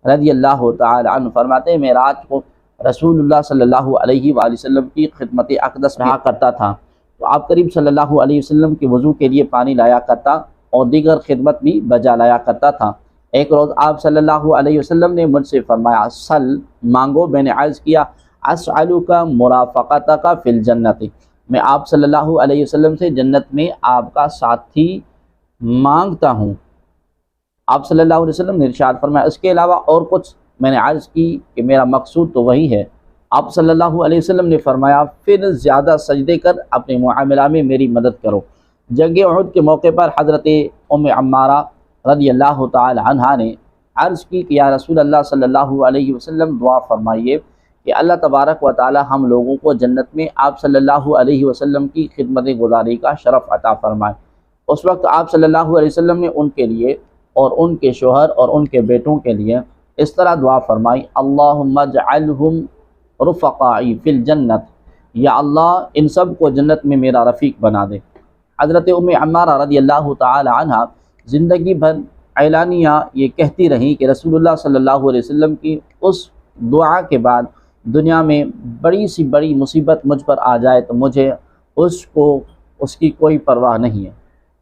Speaker 1: رضی اللہ تعالی عنہ فرماتے ہیں، میں رات کو رسول اللہ صلی اللہ علیہ وآلہ وسلم کی خدمت اقدس رہا کرتا تھا، تو آپ کریم صلی اللہ علیہ وسلم کے وضو کے لیے پانی لایا کرتا اور دیگر خدمت بھی بجا لایا کرتا تھا۔ ایک روز آپ صلی اللہ علیہ وسلم نے مجھ سے فرمایا، سل مانگو۔ میں نے عرض کیا، اسألک مرافقتک فی الجنت، میں آپ صلی اللہ علیہ وسلم سے جنت میں آپ کا ساتھی مانگتا ہوں۔ آپ صلی اللہ علیہ وسلم نے ارشاد فرمایا، اس کے علاوہ اور کچھ؟ میں نے عرض کی کہ میرا مقصود تو وہی ہے۔ آپ صلی اللہ علیہ وسلم نے فرمایا، پھر زیادہ سجدے کر اپنے معاملہ میں میری مدد کرو۔ جنگ احد کے موقع پر حضرت ام عمارہ رضی اللہ تعالی عنہا نے عرض کی کہ یا رسول اللہ صلی اللہ علیہ وسلم دعا فرمائیے کہ اللہ تبارک و تعالی ہم لوگوں کو جنت میں آپ صلی اللہ علیہ وسلم کی خدمت گزاری کا شرف عطا فرمائے۔ اس وقت آپ صلی اللہ علیہ وسلم نے ان کے لیے اور ان کے شوہر اور ان کے بیٹوں کے لیے اس طرح دعا فرمائی، اللہم اجعلہم رفقائی فی الجنت، یا اللہ ان سب کو جنت میں میرا رفیق بنا دے۔ حضرت ام عمارہ رضی اللہ تعالی عنہ زندگی بھر اعلانیہ یہ کہتی رہیں کہ رسول اللہ صلی اللہ علیہ وسلم کی اس دعا کے بعد دنیا میں بڑی سی بڑی مصیبت مجھ پر آ جائے تو مجھے اس کی کوئی پرواہ نہیں ہے۔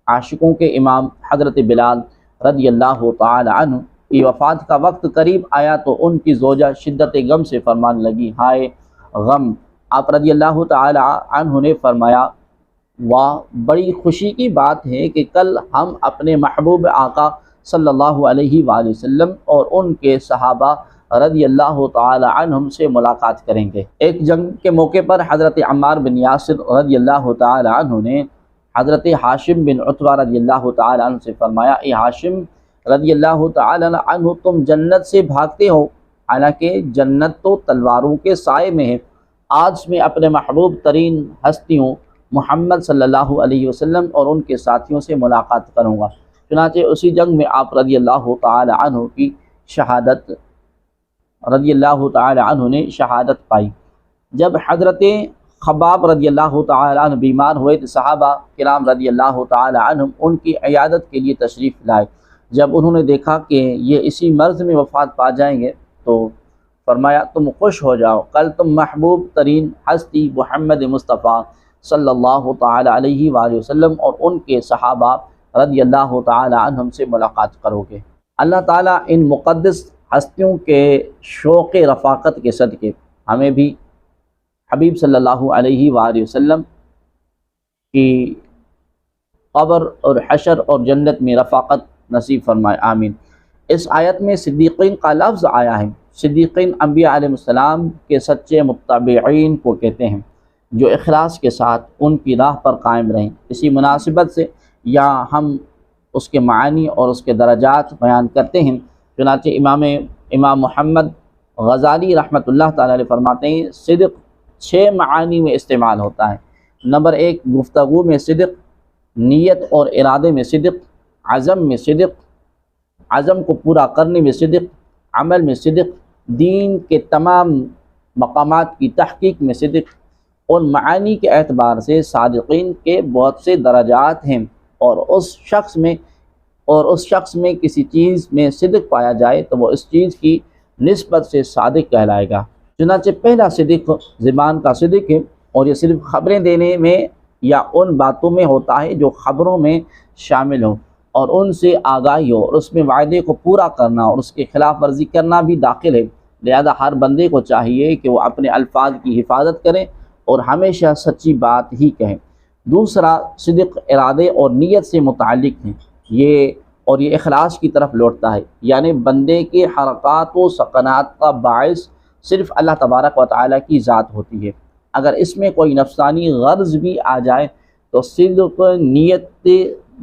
Speaker 1: عاشقوں کے امام حضرت بلال رضی اللہ تعالی عنہ کی وفات کا وقت قریب آیا تو ان کی زوجہ شدت غم سے فرمان لگی، ہائے غم۔ آپ رضی اللہ تعالی عنہ نے فرمایا، واہ بڑی خوشی کی بات ہے کہ کل ہم اپنے محبوب آقا صلی اللہ علیہ وآلہ وسلم اور ان کے صحابہ رضی اللہ تعالی عنہم سے ملاقات کریں گے۔ ایک جنگ کے موقع پر حضرت عمار بن یاسر رضی اللہ تعالی عنہ نے حضرت ہاشم بن عتبہ رضی اللہ تعالی عنہ سے فرمایا، اے ہاشم رضی اللہ تعالی عنہ، تم جنت سے بھاگتے ہو، حالانکہ جنت تو تلواروں کے سائے میں ہے۔ آج میں اپنے محبوب ترین ہستیوں محمد صلی اللہ علیہ وسلم اور ان کے ساتھیوں سے ملاقات کروں گا۔ چنانچہ اسی جنگ میں آپ رضی اللہ تعالی عنہ کی شہادت نے شہادت پائی۔ جب حضرت خباب رضی اللہ تعالی عنہ بیمار ہوئے تو صحابہ کرام رضی اللہ تعالی عنہ ان کی عیادت کے لیے تشریف لائے۔ جب انہوں نے دیکھا کہ یہ اسی مرض میں وفات پا جائیں گے تو فرمایا، تم خوش ہو جاؤ، کل تم محبوب ترین ہستی محمد مصطفیٰ صلی اللہ تعالی علیہ وآلہ وسلم اور ان کے صحابہ رضی اللہ تعالی عنہم سے ملاقات کرو گے۔ اللہ تعالیٰ ان مقدس ہستیوں کے شوق رفاقت کے صدقے ہمیں بھی حبیب صلی اللہ علیہ وآلہ وسلم کی قبر اور حشر اور جنت میں رفاقت نصیب فرمائے، آمین۔ اس آیت میں صدیقین کا لفظ آیا ہے۔ صدیقین انبیاء علیہ السلام کے سچے متبعین کو کہتے ہیں، جو اخلاص کے ساتھ ان کی راہ پر قائم رہیں۔ اسی مناسبت سے یہاں ہم اس کے معنی اور اس کے درجات بیان کرتے ہیں۔ چنانچہ امام محمد غزالی رحمۃ اللہ تعالی علیہ فرماتے ہیں، صدق 6 معانی میں استعمال ہوتا ہے۔ نمبر 1، گفتگو میں صدق، نیت اور ارادے میں صدق، عزم میں صدق، عزم کو پورا کرنے میں صدق، عمل میں صدق، دین کے تمام مقامات کی تحقیق میں صدق۔ ان معانی کے اعتبار سے صادقین کے بہت سے درجات ہیں، اور اس شخص میں کسی چیز میں صدق پایا جائے تو وہ اس چیز کی نسبت سے صادق کہلائے گا۔ چنانچہ پہلا صدق زبان کا صدق ہے، اور یہ صرف خبریں دینے میں یا ان باتوں میں ہوتا ہے جو خبروں میں شامل ہوں اور ان سے آگاہی ہو، اور اس میں وعدے کو پورا کرنا اور اس کے خلاف ورزی کرنا بھی داخل ہے۔ لہذا ہر بندے کو چاہیے کہ وہ اپنے الفاظ کی حفاظت کرے اور ہمیشہ سچی بات ہی کہیں۔ دوسرا صدق ارادے اور نیت سے متعلق ہے، یہ اخلاص کی طرف لوٹتا ہے، یعنی بندے کے حرکات و سکنات کا باعث صرف اللہ تبارک و تعالیٰ کی ذات ہوتی ہے۔ اگر اس میں کوئی نفسانی غرض بھی آ جائے تو صدق نیت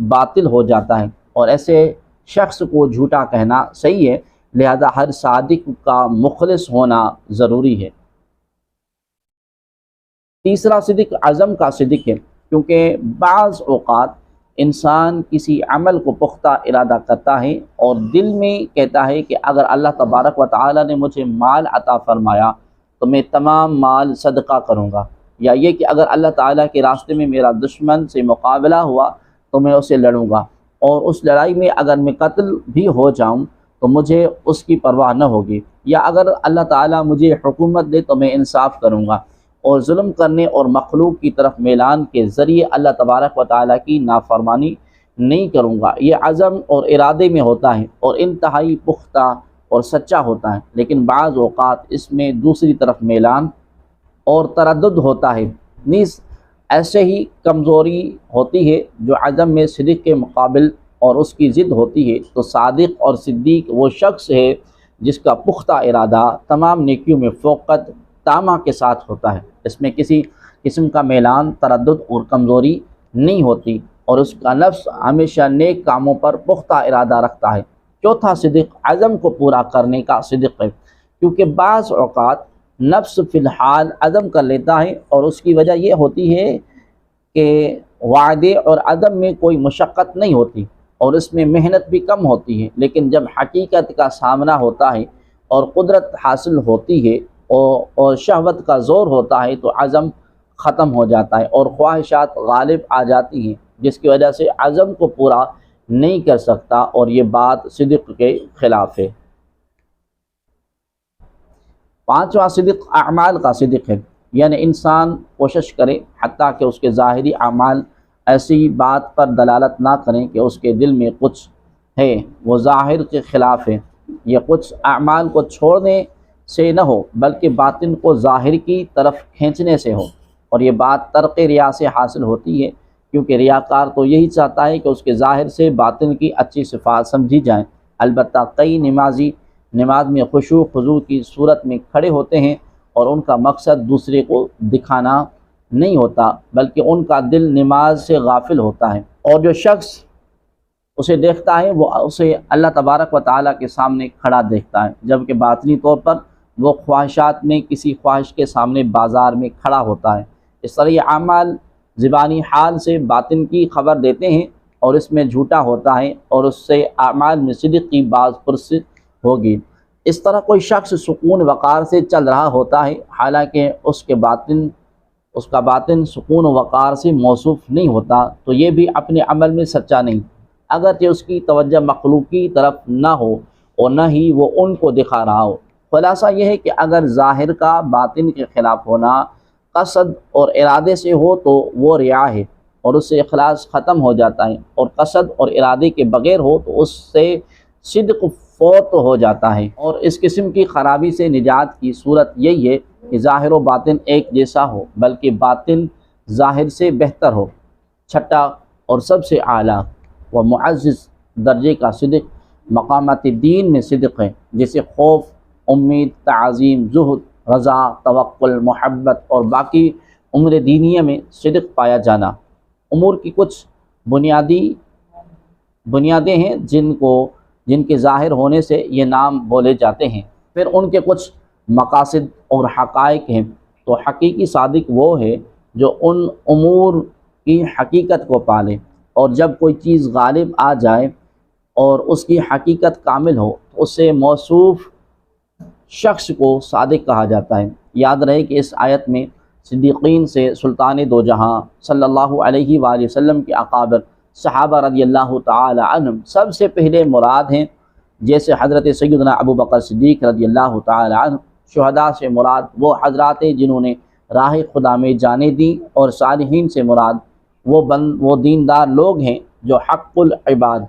Speaker 1: باطل ہو جاتا ہے، اور ایسے شخص کو جھوٹا کہنا صحیح ہے، لہذا ہر صادق کا مخلص ہونا ضروری ہے۔ تیسرا صدق عزم کا صدق ہے، کیونکہ بعض اوقات انسان کسی عمل کو پختہ ارادہ کرتا ہے اور دل میں کہتا ہے کہ اگر اللہ تبارک و تعالی نے مجھے مال عطا فرمایا تو میں تمام مال صدقہ کروں گا، یا یہ کہ اگر اللہ تعالیٰ کے راستے میں میرا دشمن سے مقابلہ ہوا تو میں اسے لڑوں گا، اور اس لڑائی میں اگر میں قتل بھی ہو جاؤں تو مجھے اس کی پرواہ نہ ہوگی، یا اگر اللہ تعالیٰ مجھے حکومت دے تو میں انصاف کروں گا، اور ظلم کرنے اور مخلوق کی طرف میلان کے ذریعے اللہ تبارک و تعالیٰ کی نافرمانی نہیں کروں گا۔ یہ عزم اور ارادے میں ہوتا ہے اور انتہائی پختہ اور سچا ہوتا ہے، لیکن بعض اوقات اس میں دوسری طرف میلان اور تردد ہوتا ہے، نیز ایسے ہی کمزوری ہوتی ہے جو عزم میں صدق کے مقابل اور اس کی ضد ہوتی ہے۔ تو صادق اور صدیق وہ شخص ہے جس کا پختہ ارادہ تمام نیکیوں میں فوقت تامہ کے ساتھ ہوتا ہے، اس میں کسی قسم کا میلان، تردد اور کمزوری نہیں ہوتی، اور اس کا نفس ہمیشہ نیک کاموں پر پختہ ارادہ رکھتا ہے۔ چوتھا صدق عزم کو پورا کرنے کا صدق ہے، کیونکہ بعض اوقات نفس فی الحال عزم کر لیتا ہے، اور اس کی وجہ یہ ہوتی ہے کہ وعدے اور عزم میں کوئی مشقت نہیں ہوتی اور اس میں محنت بھی کم ہوتی ہے، لیکن جب حقیقت کا سامنا ہوتا ہے اور قدرت حاصل ہوتی ہے اور شہوت کا زور ہوتا ہے تو عزم ختم ہو جاتا ہے اور خواہشات غالب آ جاتی ہیں، جس کی وجہ سے عزم کو پورا نہیں کر سکتا، اور یہ بات صدق کے خلاف ہے۔ پانچواں صدق اعمال کا صدق ہے، یعنی انسان کوشش کرے حتیٰ کہ اس کے ظاہری اعمال ایسی بات پر دلالت نہ کریں کہ اس کے دل میں کچھ ہے، وہ ظاہر کے خلاف ہے۔ یہ کچھ اعمال کو چھوڑنے سے نہ ہو بلکہ باطن کو ظاہر کی طرف کھینچنے سے ہو، اور یہ بات ترک ریا سے حاصل ہوتی ہے، کیونکہ ریاکار تو یہی چاہتا ہے کہ اس کے ظاہر سے باطن کی اچھی صفات سمجھی جائیں۔ البتہ کئی نمازی نماز میں خشوع خضوع کی صورت میں کھڑے ہوتے ہیں اور ان کا مقصد دوسرے کو دکھانا نہیں ہوتا بلکہ ان کا دل نماز سے غافل ہوتا ہے، اور جو شخص اسے دیکھتا ہے وہ اسے اللہ تبارک و تعالیٰ کے سامنے کھڑا دیکھتا ہے، جبکہ باطنی طور پر وہ خواہشات میں کسی خواہش کے سامنے بازار میں کھڑا ہوتا ہے۔ اس طرح یہ اعمال زبانی حال سے باطن کی خبر دیتے ہیں اور اس میں جھوٹا ہوتا ہے، اور اس سے اعمال میں صدق کی باز پرس ہوگی۔ اس طرح کوئی شخص سکون وقار سے چل رہا ہوتا ہے حالانکہ اس کا باطن سکون و وقار سے موصوف نہیں ہوتا، تو یہ بھی اپنے عمل میں سچا نہیں، اگرچہ اس کی توجہ مخلوق کی طرف نہ ہو اور نہ ہی وہ ان کو دکھا رہا ہو۔ خلاصہ یہ ہے کہ اگر ظاہر کا باطن کے خلاف ہونا قصد اور ارادے سے ہو تو وہ ریا ہے اور اس سے اخلاص ختم ہو جاتا ہے، اور قصد اور ارادے کے بغیر ہو تو اس سے صدق فوت ہو جاتا ہے، اور اس قسم کی خرابی سے نجات کی صورت یہی ہے کہ ظاہر و باطن ایک جیسا ہو بلکہ باطن ظاہر سے بہتر ہو۔ چھٹا اور سب سے اعلیٰ و معزز درجے کا صدق مقامات دین میں صدق ہے، جیسے خوف، امید، تعظیم، زہد، رضا، توکل، محبت اور باقی امور دینیہ میں صدق پایا جانا۔ امور کی کچھ بنیادیں ہیں جن کے ظاہر ہونے سے یہ نام بولے جاتے ہیں، پھر ان کے کچھ مقاصد اور حقائق ہیں۔ تو حقیقی صادق وہ ہے جو ان امور کی حقیقت کو پالے، اور جب کوئی چیز غالب آ جائے اور اس کی حقیقت کامل ہو تو اس سے موصوف شخص کو صادق کہا جاتا ہے۔ یاد رہے کہ اس آیت میں صدیقین سے سلطان دو جہاں صلی اللہ علیہ وآلہ وسلم کے اکابر صحابہ رضی اللہ تعالی عنہم سب سے پہلے مراد ہیں، جیسے حضرت سیدنا ابو بکر صدیق رضی اللہ تعالی عنہ۔ شہداء سے مراد وہ حضرات ہیں جنہوں نے راہ خدا میں جانیں دیں، اور صالحین سے مراد وہ دیندار لوگ ہیں جو حق العباد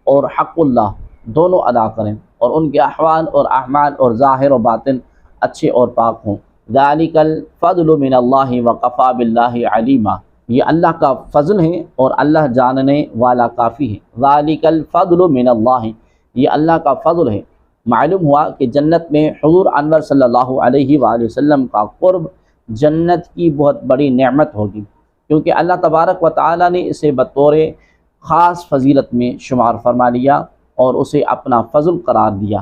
Speaker 1: اور حق اللہ دونوں ادا کریں، اور ان کے احوال اور اعمال اور ظاہر و باطن اچھے اور پاک ہوں۔ ذالک الفضل من اللہ وکفی باللہ علیما، یہ اللہ کا فضل ہے اور اللہ جاننے والا کافی ہے۔ ذالک الفضل من اللہ، یہ اللہ کا فضل ہے۔ معلوم ہوا کہ جنت میں حضور انور صلی اللہ علیہ وآلہ وسلم کا قرب جنت کی بہت بڑی نعمت ہوگی، کیونکہ اللہ تبارک و تعالیٰ نے اسے بطور خاص فضیلت میں شمار فرما لیا اور اسے اپنا فضل قرار دیا۔